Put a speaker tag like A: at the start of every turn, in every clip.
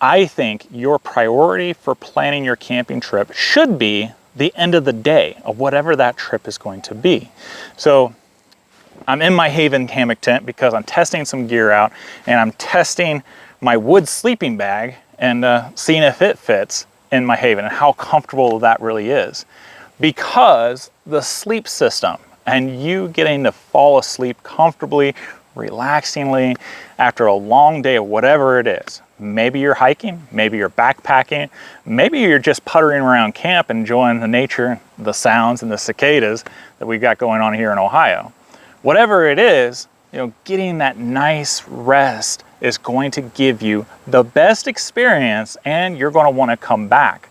A: I think your priority for planning your camping trip should be the end of the day of whatever that trip is going to be. So I'm in my Haven hammock tent because I'm testing some gear out, and I'm testing my wood sleeping bag and seeing if it fits in my Haven and how comfortable that really is. Because the sleep system and you getting to fall asleep comfortably, relaxingly after a long day of whatever it is. Maybe you're hiking, maybe you're backpacking, maybe you're just puttering around camp enjoying the nature, the sounds and the cicadas that we've got going on here in Ohio. Whatever it is, getting that nice rest is going to give you the best experience, and you're going to want to come back.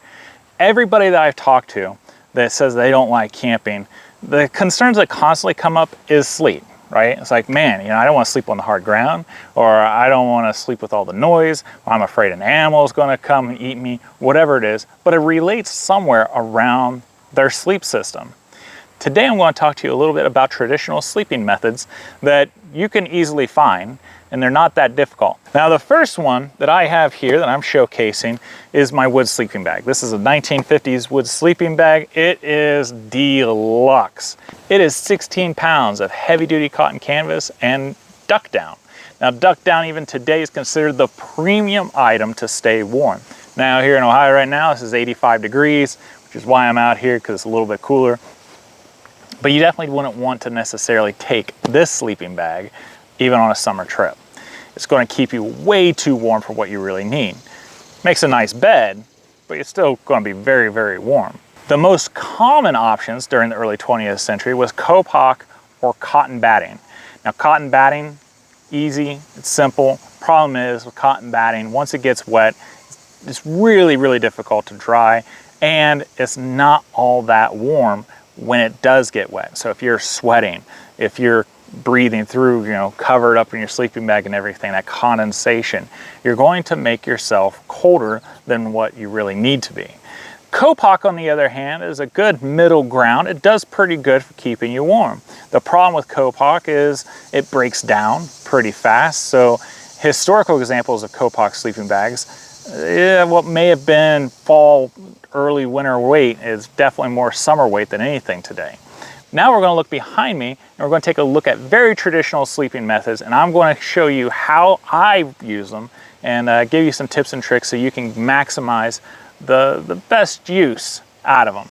A: Everybody that I've talked to that says they don't like camping, the concerns that constantly come up is sleep, right? It's like, man, I don't want to sleep on the hard ground, or I don't want to sleep with all the noise, or I'm afraid an animal is going to come and eat me, whatever it is, but it relates somewhere around their sleep system. Today I'm going to talk to you a little bit about traditional sleeping methods that you can easily find, and they're not that difficult. Now, the first one that I have here that I'm showcasing is my wood sleeping bag. This is a 1950s wood sleeping bag. It is deluxe. It is 16 pounds of heavy-duty cotton canvas and duck down. Now, duck down even today is considered the premium item to stay warm. Now, here in Ohio right now, this is 85 degrees, which is why I'm out here, because it's a little bit cooler. But you definitely wouldn't want to necessarily take this sleeping bag even on a summer trip. It's going to keep you way too warm for what you really need. Makes a nice bed, but it's still going to be very, very warm. The most common options during the early 20th century was Kephart or cotton batting. Now, cotton batting, easy, it's simple. Problem is with cotton batting, once it gets wet, it's really, really difficult to dry, and it's not all that warm when it does get wet. So if you're sweating, if you're breathing through, covered up in your sleeping bag and everything, that condensation, you're going to make yourself colder than what you really need to be. Kephart, on the other hand, is a good middle ground. It does pretty good for keeping you warm. The problem with Kephart is it breaks down pretty fast. So historical examples of Kephart sleeping bags, what may have been fall, early winter weight is definitely more summer weight than anything today. Now we're going to look behind me, and we're going to take a look at very traditional sleeping methods, and I'm going to show you how I use them and give you some tips and tricks so you can maximize the best use out of them.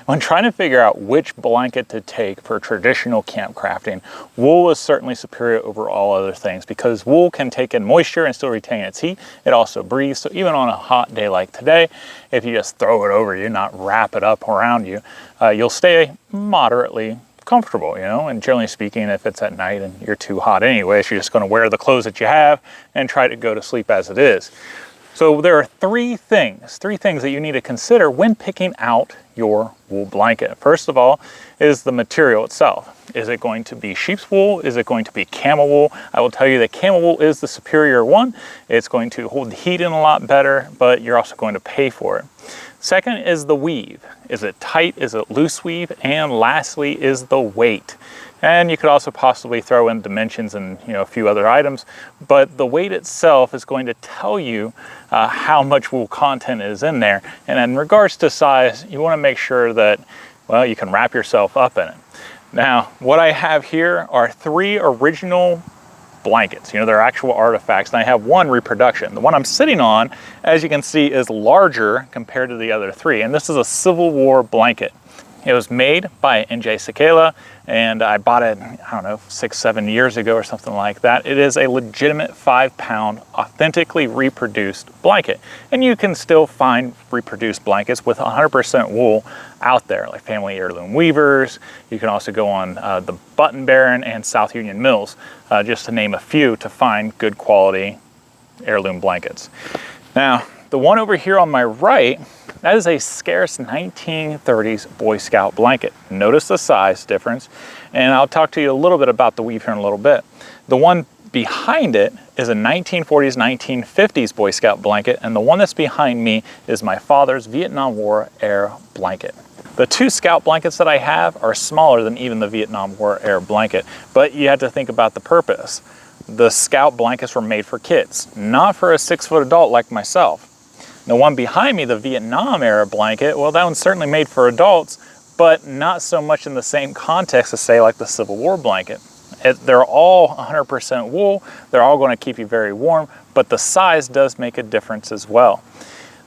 A: When trying to figure out which blanket to take for traditional camp crafting, wool is certainly superior over all other things because wool can take in moisture and still retain its heat. It also breathes, so even on a hot day like today, if you just throw it over you, not wrap it up around you, you'll stay moderately comfortable, and generally speaking, if it's at night and you're too hot anyways, you're just going to wear the clothes that you have and try to go to sleep as it is. So there are three things that you need to consider when picking out your wool blanket. First of all is the material itself. Is it going to be sheep's wool? Is it going to be camel wool? I will tell you that camel wool is the superior one. It's going to hold the heat in a lot better, but you're also going to pay for it. Second is the weave. Is it tight? Is it loose weave? And lastly is the weight. And you could also possibly throw in dimensions and a few other items, but the weight itself is going to tell you how much wool content is in there. And in regards to size, you want to make sure that, well, you can wrap yourself up in it. Now, what I have here are 3 original blankets. They're actual artifacts, and I have 1 reproduction. The one I'm sitting on, as you can see, is larger compared to the other 3, and this is a Civil War blanket. It was made by N.J. Sakala, and I bought it, 6-7 years ago or something like that. It is a legitimate 5-pound, authentically reproduced blanket. And you can still find reproduced blankets with 100% wool out there, like Family Heirloom Weavers. You can also go on the Button Baron and South Union Mills, just to name a few, to find good quality heirloom blankets. Now, the one over here on my right, that is a scarce 1930s Boy Scout blanket. Notice the size difference, and I'll talk to you a little bit about the weave here in a little bit. The one behind it is a 1940s, 1950s Boy Scout blanket, and the one that's behind me is my father's Vietnam War era blanket. The 2 Scout blankets that I have are smaller than even the Vietnam War era blanket, but you have to think about the purpose. the Scout blankets were made for kids, not for a 6-foot adult like myself. The one behind me, the Vietnam era blanket, well, that one's certainly made for adults, but not so much in the same context as, say, like the Civil War blanket. They're all 100% wool, they're all going to keep you very warm, but the size does make a difference as well.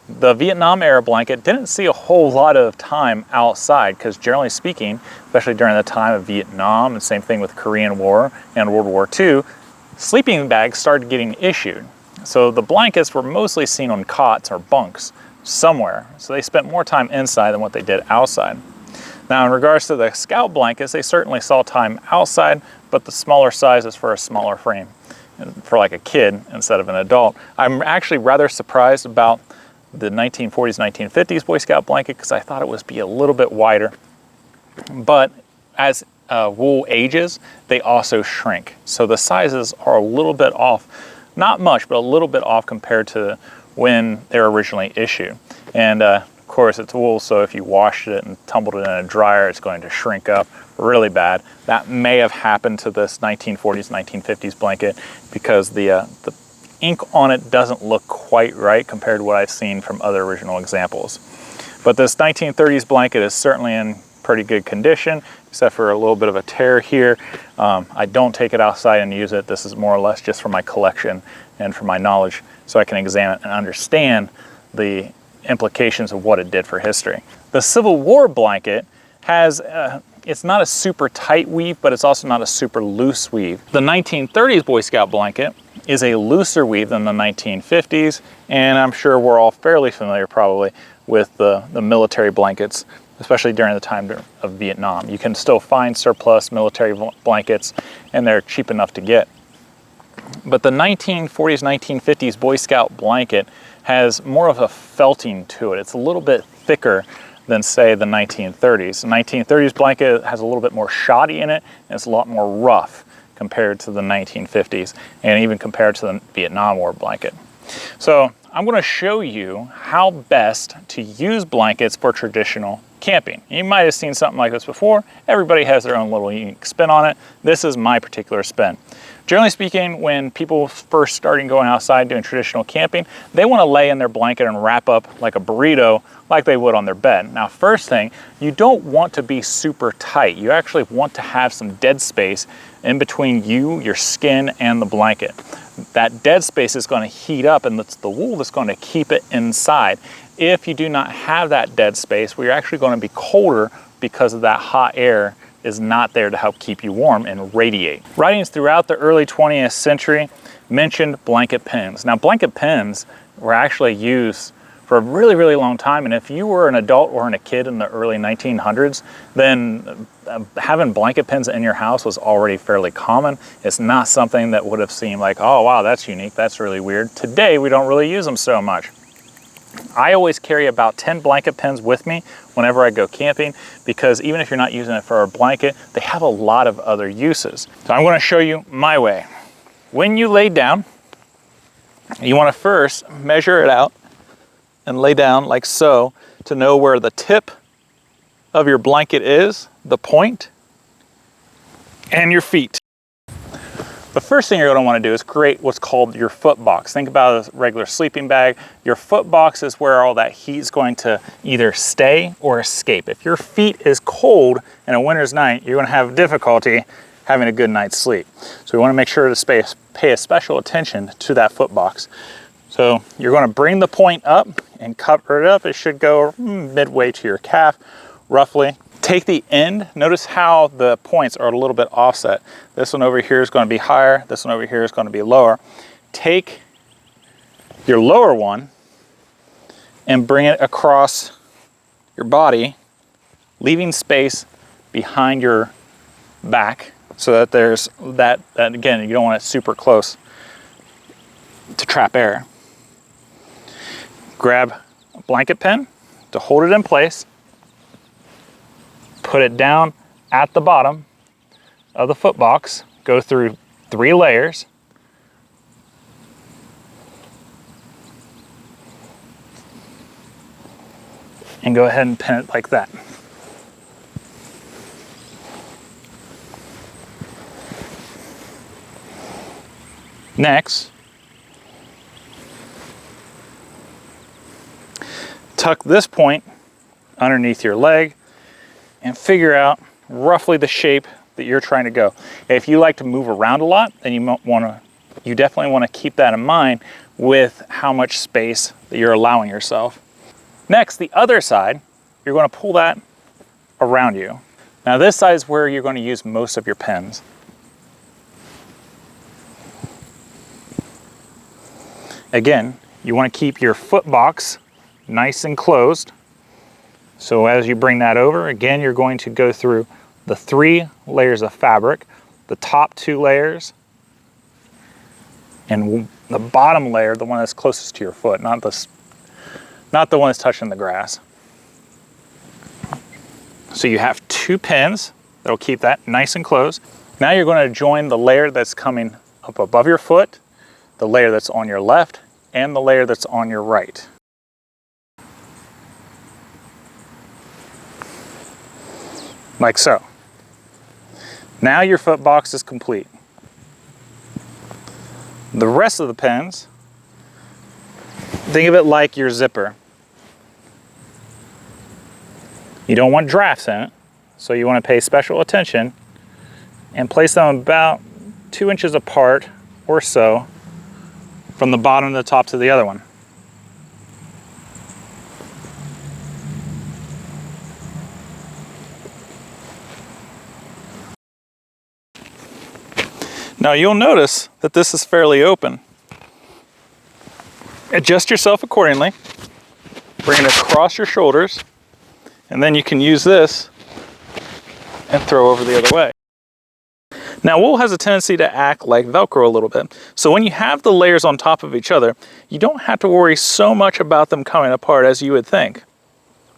A: The Vietnam era blanket didn't see a whole lot of time outside because, generally speaking, especially during the time of Vietnam, and same thing with Korean War and World War II, sleeping bags started getting issued. So the blankets were mostly seen on cots or bunks somewhere. So they spent more time inside than what they did outside. Now, in regards to the Scout blankets, they certainly saw time outside, but the smaller size is for a smaller frame, for like a kid instead of an adult. I'm actually rather surprised about the 1940s, 1950s Boy Scout blanket because I thought it would be a little bit wider. But as wool ages, they also shrink. So the sizes are a little bit off, not much, but a little bit off compared to when they were originally issued. And of course it's wool, so if you washed it and tumbled it in a dryer, it's going to shrink up really bad. That may have happened to this 1940s, 1950s blanket because the ink on it doesn't look quite right compared to what I've seen from other original examples. But this 1930s blanket is certainly in pretty good condition, except for a little bit of a tear here. I don't take it outside and use it. This is more or less just for my collection and for my knowledge, so I can examine and understand the implications of what it did for history. The Civil War blanket has, it's not a super tight weave, but it's also not a super loose weave. The 1930s Boy Scout blanket is a looser weave than the 1950s, and I'm sure we're all fairly familiar probably with the military blankets, especially during the time of Vietnam. You can still find surplus military blankets, and they're cheap enough to get. But the 1940s, 1950s Boy Scout blanket has more of a felting to it. It's a little bit thicker than, say, the 1930s. The 1930s blanket has a little bit more shoddy in it, and it's a lot more rough compared to the 1950s, and even compared to the Vietnam War blanket. So I'm going to show you how best to use blankets for traditional camping. You might have seen something like this before. Everybody has their own little unique spin on it. This is my particular spin. Generally speaking, when people first starting going outside doing traditional camping, they want to lay in their blanket and wrap up like a burrito like they would on their bed. Now, first thing, you don't want to be super tight. You actually want to have some dead space in between you, your skin, and the blanket. That dead space is going to heat up, and it's the wool that's going to keep it inside. If you do not have that dead space, well, you're actually going to be colder because of that hot air is not there to help keep you warm and radiate. Writings throughout the early 20th century mentioned blanket pins. Now, blanket pins were actually used for a really, really long time, and if you were an adult or a kid in the early 1900s, then having blanket pins in your house was already fairly common. It's not something that would have seemed like, oh wow, that's unique, that's really weird. Today, we don't really use them so much. I always carry about 10 blanket pins with me whenever I go camping, because even if you're not using it for a blanket, they have a lot of other uses. So I'm going to show you my way. When you lay down, you want to first measure it out and lay down like so to know where the tip of your blanket is, the point, and your feet. The first thing you're going to want to do is create what's called your foot box. Think about a regular sleeping bag. Your foot box is where all that heat is going to either stay or escape. If your feet is cold in a winter's night, you're going to have difficulty having a good night's sleep. So we want to make sure to pay a special attention to that foot box. So you're going to bring the point up and cover it up. It should go midway to your calf, roughly. Take the end. Notice how the points are a little bit offset. This one over here is going to be higher. This one over here is going to be lower. Take your lower one and bring it across your body, leaving space behind your back so that there's that again, you don't want it super close to trap air. Grab a blanket pin to hold it in place. Put it down at the bottom of the foot box. Go through 3 layers. And go ahead and pin it like that. Next, tuck this point underneath your leg and figure out roughly the shape that you're trying to go. If you like to move around a lot, then you definitely want to keep that in mind with how much space that you're allowing yourself. Next, the other side, you're going to pull that around you. Now this side is where you're going to use most of your pins. Again, you want to keep your foot box nice and closed. So as you bring that over, again, you're going to go through the 3 layers of fabric, the top 2 layers, and the bottom layer, the one that's closest to your foot, not the one that's touching the grass. So you have 2 pins that'll keep that nice and closed. Now you're going to join the layer that's coming up above your foot, the layer that's on your left, and the layer that's on your right. Like so. Now your foot box is complete. The rest of the pins, think of it like your zipper. You don't want drafts in it, so you want to pay special attention and place them about 2 inches apart or so from the bottom to the top to the other one. Now you'll notice that this is fairly open. Adjust yourself accordingly, bring it across your shoulders, and then you can use this and throw over the other way. Now wool has a tendency to act like Velcro a little bit. So when you have the layers on top of each other, you don't have to worry so much about them coming apart as you would think.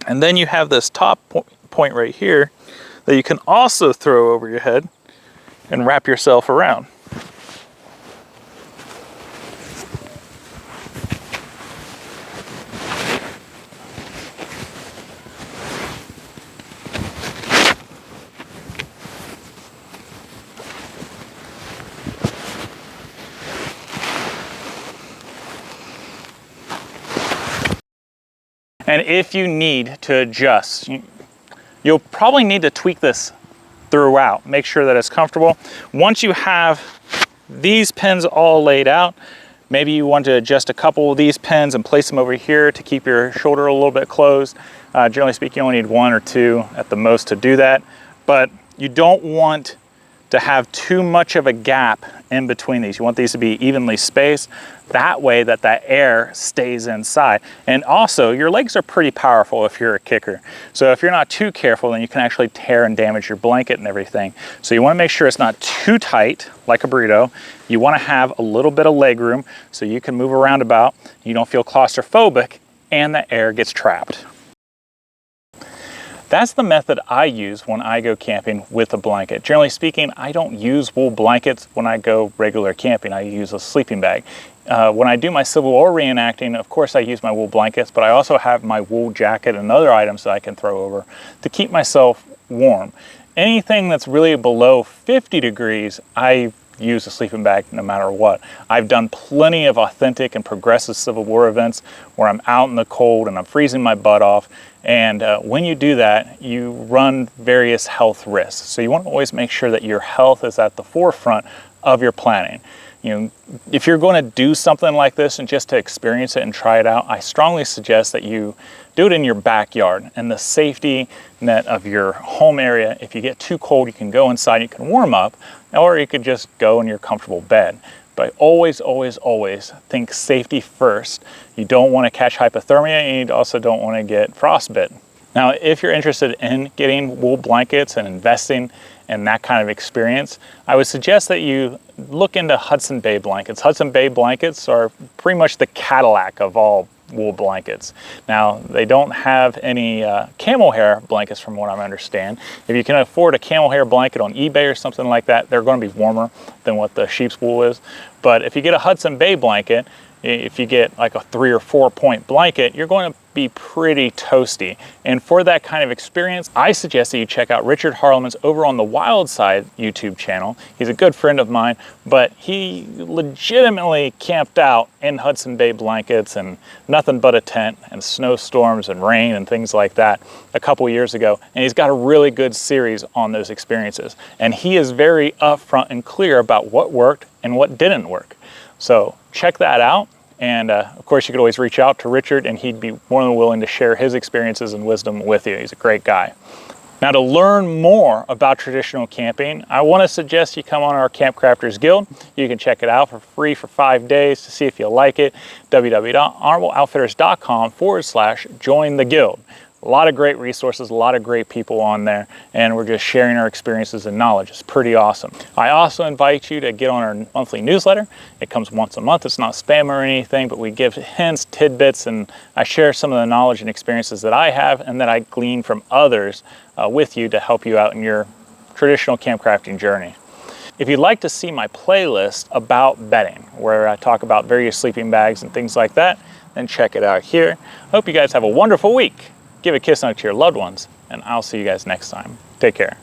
A: And then you have this top point right here that you can also throw over your head and wrap yourself around. And if you need to adjust, you'll probably need to tweak this throughout. Make sure that it's comfortable. Once you have these pins all laid out, maybe you want to adjust a couple of these pins and place them over here to keep your shoulder a little bit closed. Generally speaking, you only need 1 or 2 at the most to do that. But you don't want to have too much of a gap in between these. You want these to be evenly spaced. That way that air stays inside. And also, your legs are pretty powerful if you're a kicker. So if you're not too careful, then you can actually tear and damage your blanket and everything. So you want to make sure it's not too tight, like a burrito. You want to have a little bit of leg room so you can move around about, you don't feel claustrophobic, and the air gets trapped. That's the method I use when I go camping with a blanket. Generally speaking, I don't use wool blankets when I go regular camping. I use a sleeping bag. When I do my Civil War reenacting, of course I use my wool blankets, but I also have my wool jacket and other items that I can throw over to keep myself warm. Anything that's really below 50 degrees, I use a sleeping bag no matter what. I've done plenty of authentic and progressive Civil War events where I'm out in the cold and I'm freezing my butt off. And when you do that, you run various health risks. So you want to always make sure that your health is at the forefront of your planning. You know, if you're going to do something like this and just to experience it and try it out, I strongly suggest that you do it in your backyard and the safety net of your home area. If you get too cold, you can go inside, you can warm up, or you could just go in your comfortable bed. But always, always, always think safety first. You don't want to catch hypothermia, and you also don't want to get frostbite. Now, if you're interested in getting wool blankets and investing in that kind of experience, I would suggest that you look into Hudson Bay blankets. Hudson Bay blankets are pretty much the Cadillac of all wool blankets. Now, they don't have any camel hair blankets from what I understand. If you can afford a camel hair blanket on eBay or something like that, they're going to be warmer than what the sheep's wool is. But if you get a Hudson Bay blanket, if you get like a 3 or 4 point blanket, you're going to be pretty toasty. And for that kind of experience, I suggest that you check out Richard Harleman's over on the Wild Side YouTube channel. He's a good friend of mine, but he legitimately camped out in Hudson Bay blankets and nothing but a tent and snowstorms and rain and things like that a couple years ago. And he's got a really good series on those experiences. And he is very upfront and clear about what worked and what didn't work. So check that out. And of course, you could always reach out to Richard and he'd be more than willing to share his experiences and wisdom with you. He's a great guy. Now, to learn more about traditional camping, I want to suggest you come on our Camp Crafters Guild. You can check it out for free for 5 days to see if you like it. www.honorableoutfitters.com/join the guild. A lot of great resources, a lot of great people on there, and we're just sharing our experiences and knowledge. It's pretty awesome. I also invite you to get on our monthly newsletter. It comes once a month. It's not spam or anything, but we give hints, tidbits, and I share some of the knowledge and experiences that I have and that I glean from others with you to help you out in your traditional camp crafting journey. If you'd like to see my playlist about bedding, where I talk about various sleeping bags and things like that, then check it out here. I hope you guys have a wonderful week. Give a kiss out to your loved ones, and I'll see you guys next time. Take care.